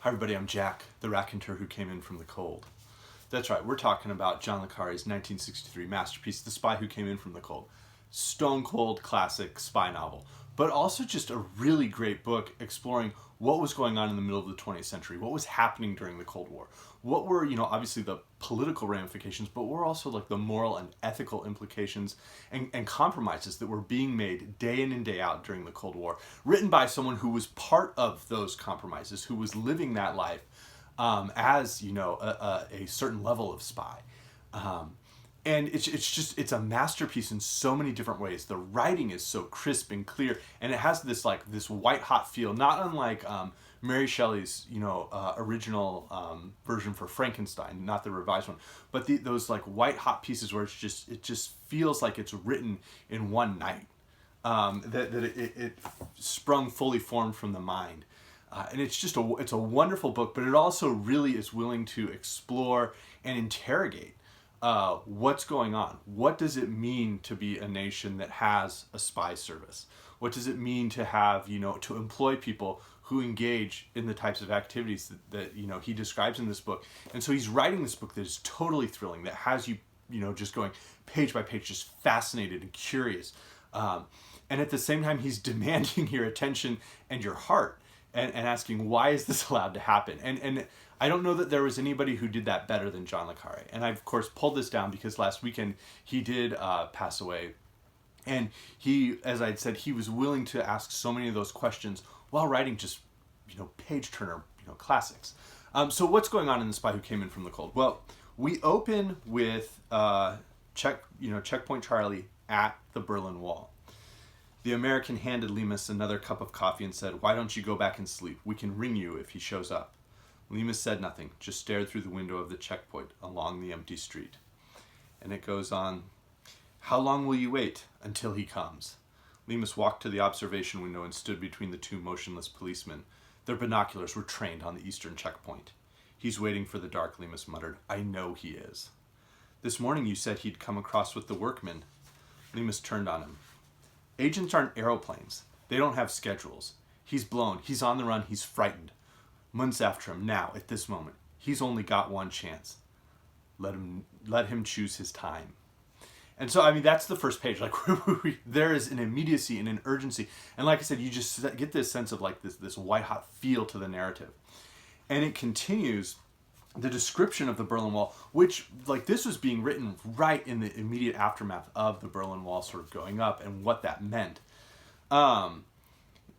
Hi everybody, I'm Jack, the raconteur who came in from the cold. That's right, we're talking about John le Carré's 1963 masterpiece, The Spy Who Came In From the Cold. Stone cold classic spy novel, but also just a really great book exploring what was going on in the middle of the 20th century, what was happening during the Cold War, what were, obviously the political ramifications, but were also like the moral and ethical implications and compromises that were being made day in and day out during the Cold War, written by someone who was part of those compromises, who was living that life as, a certain level of spy. And it's a masterpiece in so many different ways. The writing is so crisp and clear, and it has this white hot feel, not unlike Mary Shelley's original version for Frankenstein, not the revised one, but those white hot pieces where it just feels like it's written in one night, that it sprung fully formed from the mind. And it's a wonderful book, but it also really is willing to explore and interrogate what's going on. What does it mean to be a nation that has a spy service? What does it mean to have, to employ people who engage in the types of activities that he describes in this book? And so he's writing this book that is totally thrilling, that has you, just going page by page, just fascinated and curious. And at the same time, he's demanding your attention and your heart and asking, why is this allowed to happen? And I don't know that there was anybody who did that better than John le Carré. And I, of course, pulled this down because last weekend he did pass away. And he, as I'd said, he was willing to ask so many of those questions while writing just, page-turner, classics. So what's going on in The Spy Who Came In From the Cold? Well, we open with Checkpoint Charlie at the Berlin Wall. The American handed Leamas another cup of coffee and said, "Why don't you go back and sleep? We can ring you if he shows up." Leamas said nothing, just stared through the window of the checkpoint along the empty street. And it goes on, "How long will you wait? Until he comes." Leamas walked to the observation window and stood between the two motionless policemen. Their binoculars were trained on the eastern checkpoint. "He's waiting for the dark," Leamas muttered. "I know he is." "This morning you said he'd come across with the workmen." Leamas turned on him. "Agents aren't aeroplanes. They don't have schedules. He's blown. He's on the run. He's frightened. Munn's after him now, at this moment. He's only got one chance. Let him choose his time." And so, that's the first page. There is an immediacy and an urgency. And like I said, you just get this sense of this white-hot feel to the narrative. And it continues the description of the Berlin Wall, which, this was being written right in the immediate aftermath of the Berlin Wall sort of going up and what that meant.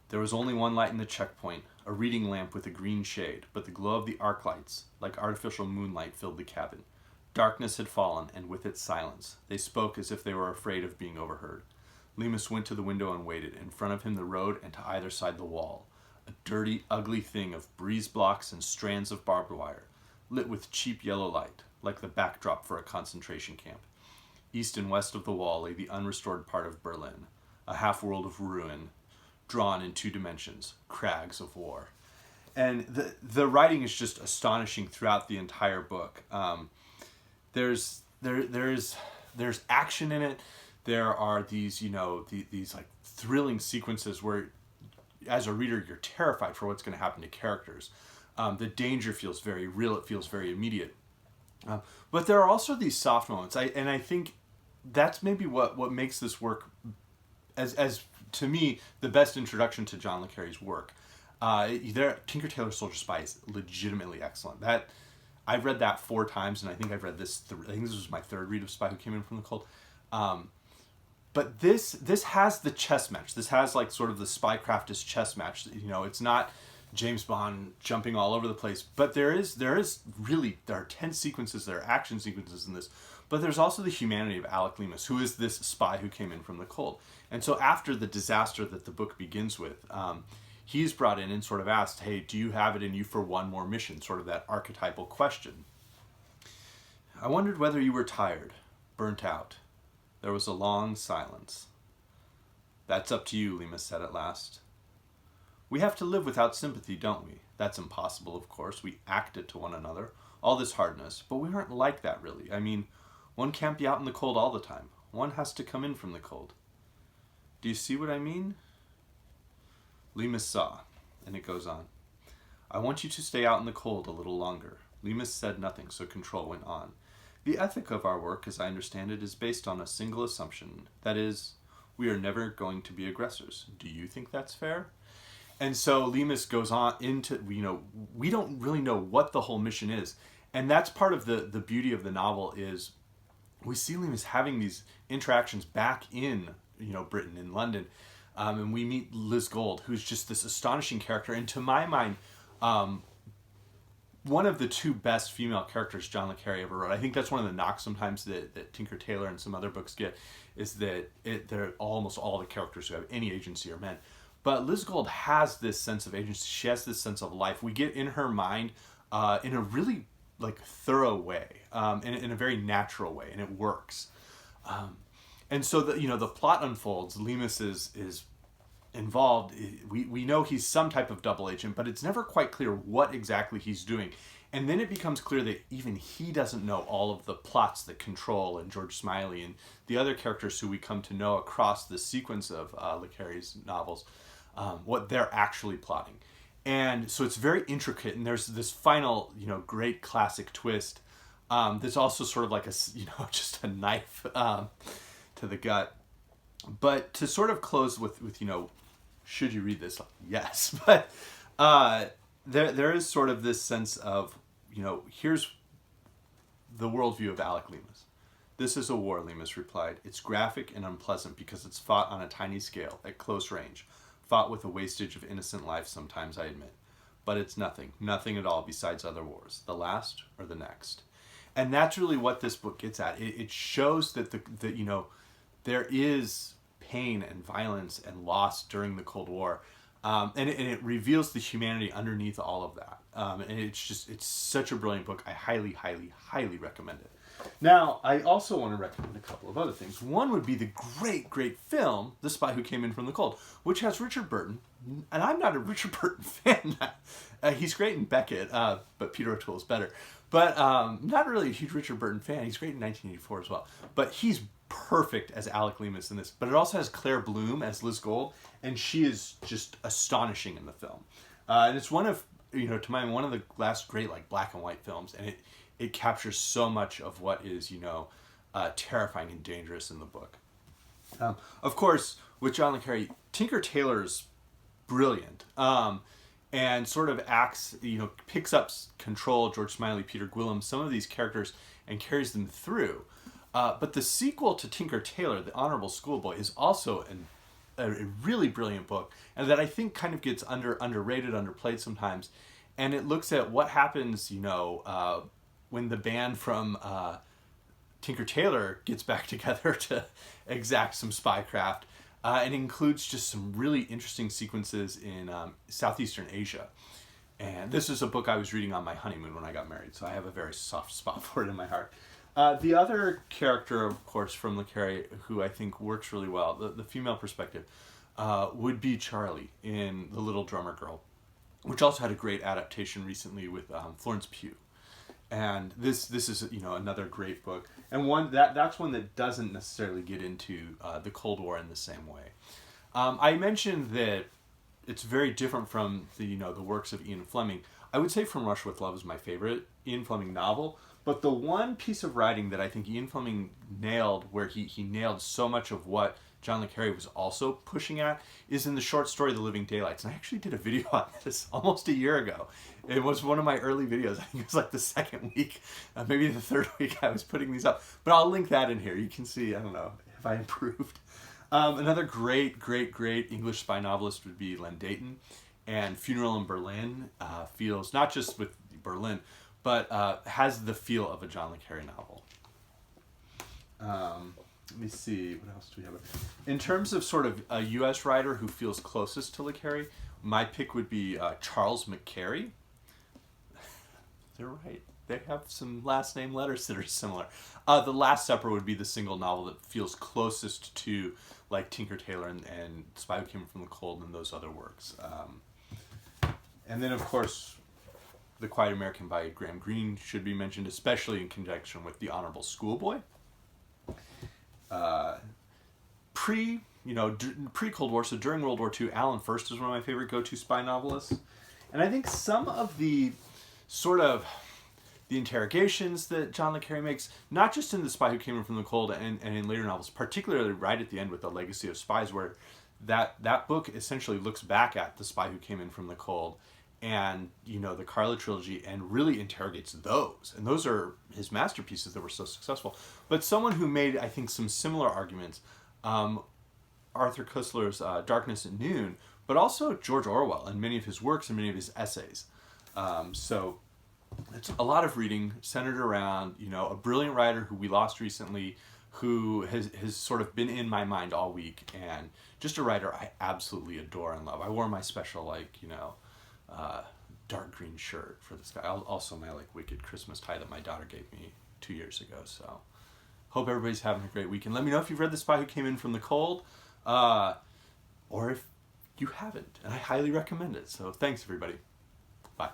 There was only one light in the checkpoint, a reading lamp with a green shade, but the glow of the arc lights, like artificial moonlight, filled the cabin. Darkness had fallen, and with it silence. They spoke as if they were afraid of being overheard. Leamas went to the window and waited. In front of him the road, and to either side the wall. A dirty, ugly thing of breeze blocks and strands of barbed wire, lit with cheap yellow light, like the backdrop for a concentration camp. East and west of the wall lay the unrestored part of Berlin, a half-world of ruin, drawn in two dimensions, crags of war. And the writing is just astonishing throughout the entire book. There's action in it. There are these these thrilling sequences where, as a reader, you're terrified for what's going to happen to characters. The danger feels very real. It feels very immediate. But there are also these soft moments. I think that's maybe what makes this work, as to me, the best introduction to John le Carré's work. Tinker Tailor Soldier Spy is legitimately excellent. I've read that 4 times, and I think I've read this. I think this was my 3rd read of Spy Who Came In From the Cold. But this has the chess match. This has sort of the spycraftist chess match. It's not James Bond jumping all over the place, but there are tense sequences, there are action sequences in this, but there's also the humanity of Alec Leamas, who is this spy who came in from the cold. And so after the disaster that the book begins with, he's brought in and sort of asked, "Hey, do you have it in you for one more mission?" Sort of that archetypal question. "I wondered whether you were tired, burnt out." There was a long silence. "That's up to you," Leamas said at last. "We have to live without sympathy, don't we? That's impossible, of course. We act it to one another. All this hardness. But we aren't like that, really. One can't be out in the cold all the time. One has to come in from the cold. Do you see what I mean?" Leamas saw, and it goes on. I want you to stay out in the cold a little longer. Leamas said nothing, so Control went on. The ethic of our work, as I understand it, is based on a single assumption. That is, we are never going to be aggressors. Do you think that's fair? And so Leamas goes on into, we don't really know what the whole mission is. And that's part of the beauty of the novel is we see Leamas having these interactions back in, Britain, in London. And we meet Liz Gold, who's just this astonishing character. And to my mind, one of the two best female characters John le Carré ever wrote. I think that's one of the knocks sometimes that Tinker Tailor and some other books get, is that they're almost all the characters who have any agency are men. But Liz Gold has this sense of agency. She has this sense of life. We get in her mind in a really thorough way, in a very natural way, and it works. And so the plot unfolds. Leamas is involved. We know he's some type of double agent, but it's never quite clear what exactly he's doing. And then it becomes clear that even he doesn't know all of the plots that Control and George Smiley and the other characters who we come to know across the sequence of le Carré's novels, what they're actually plotting. And so it's very intricate, and there's this final, great classic twist that's also sort of like just a knife to the gut. But to sort of close with should you read this? Yes. But there is sort of this sense of, here's the worldview of Alec Leamas. This is a war, Leamas replied. It's graphic and unpleasant because it's fought on a tiny scale, at close range. Fought with a wastage of innocent life sometimes, I admit. But it's nothing at all besides other wars, the last or the next. And that's really what this book gets at. It shows that there is pain and violence and loss during the Cold War, and it reveals the humanity underneath all of that. And it's such a brilliant book. I highly, highly, highly recommend it. Now, I also want to recommend a couple of other things. One would be the great, great film, The Spy Who Came in from the Cold, which has Richard Burton, and I'm not a Richard Burton fan. He's great in Beckett, but Peter O'Toole is better. But not really a huge Richard Burton fan. He's great in 1984 as well. But he's perfect as Alec Leamas in this. But it also has Claire Bloom as Liz Gold, and she is just astonishing in the film. And it's one of, to my mind, one of the last great black and white films, and it captures so much of what is, terrifying and dangerous in the book. Of course, with John le Carré, Tinker Tailor's brilliant, and sort of acts, picks up Control, George Smiley, Peter Gwilym, some of these characters, and carries them through. But the sequel to Tinker Tailor, The Honourable Schoolboy, is also a really brilliant book, and that I think kind of gets underrated, underplayed sometimes. And it looks at what happens, when the band from Tinker Tailor gets back together to exact some spycraft. And includes just some really interesting sequences in Southeastern Asia. And this is a book I was reading on my honeymoon when I got married, so I have a very soft spot for it in my heart. The other character, of course, from le Carré, who I think works really well, the female perspective, would be Charlie in The Little Drummer Girl, which also had a great adaptation recently with Florence Pugh. And this is another great book, and one that's one that doesn't necessarily get into the Cold War in the same way. I mentioned that it's very different from the works of Ian Fleming. I would say From Russia with Love is my favorite Ian Fleming novel, but the one piece of writing that I think Ian Fleming nailed, where he nailed so much of what John le Carré was also pushing at, is in the short story The Living Daylights. And I actually did a video on this almost a year ago. It was one of my early videos. I think it was the second week, maybe the third week I was putting these up. But I'll link that in here. You can see, I don't know, if I improved. Another great, great, great English spy novelist would be Len Deighton. And Funeral in Berlin feels, not just with Berlin, but has the feel of a John le Carré novel. Let me see, what else do we have? In terms of sort of a U.S. writer who feels closest to le Carré, my pick would be Charles McCarry. They're right. They have some last name letters that are similar. The Last Supper would be the single novel that feels closest to Tinker Tailor and Spy Who Came from the Cold and those other works. And then, of course, The Quiet American by Graham Greene should be mentioned, especially in conjunction with The Honourable Schoolboy. Pre-Cold War, so during World War II, Alan Furst is one of my favorite go-to spy novelists. And I think some of the sort of the interrogations that John le Carré makes, not just in The Spy Who Came In From the Cold and in later novels, particularly right at the end with The Legacy of Spies, where that book essentially looks back at The Spy Who Came In From the Cold and, you know, the Carla trilogy, and really interrogates those. And those are his masterpieces that were so successful. But someone who made, I think, some similar arguments, Arthur Koestler's Darkness at Noon, but also George Orwell and many of his works and many of his essays. So it's a lot of reading centered around, you know, a brilliant writer who we lost recently, who has sort of been in my mind all week, and just a writer I absolutely adore and love. I wore my special, like, you know, dark green shirt for this guy. Also my, like, wicked Christmas tie that my daughter gave me 2 years ago. So hope everybody's having a great weekend. Let me know if you've read The Spy Who Came In From the Cold, or if you haven't, and I highly recommend it. So thanks, everybody. Bye.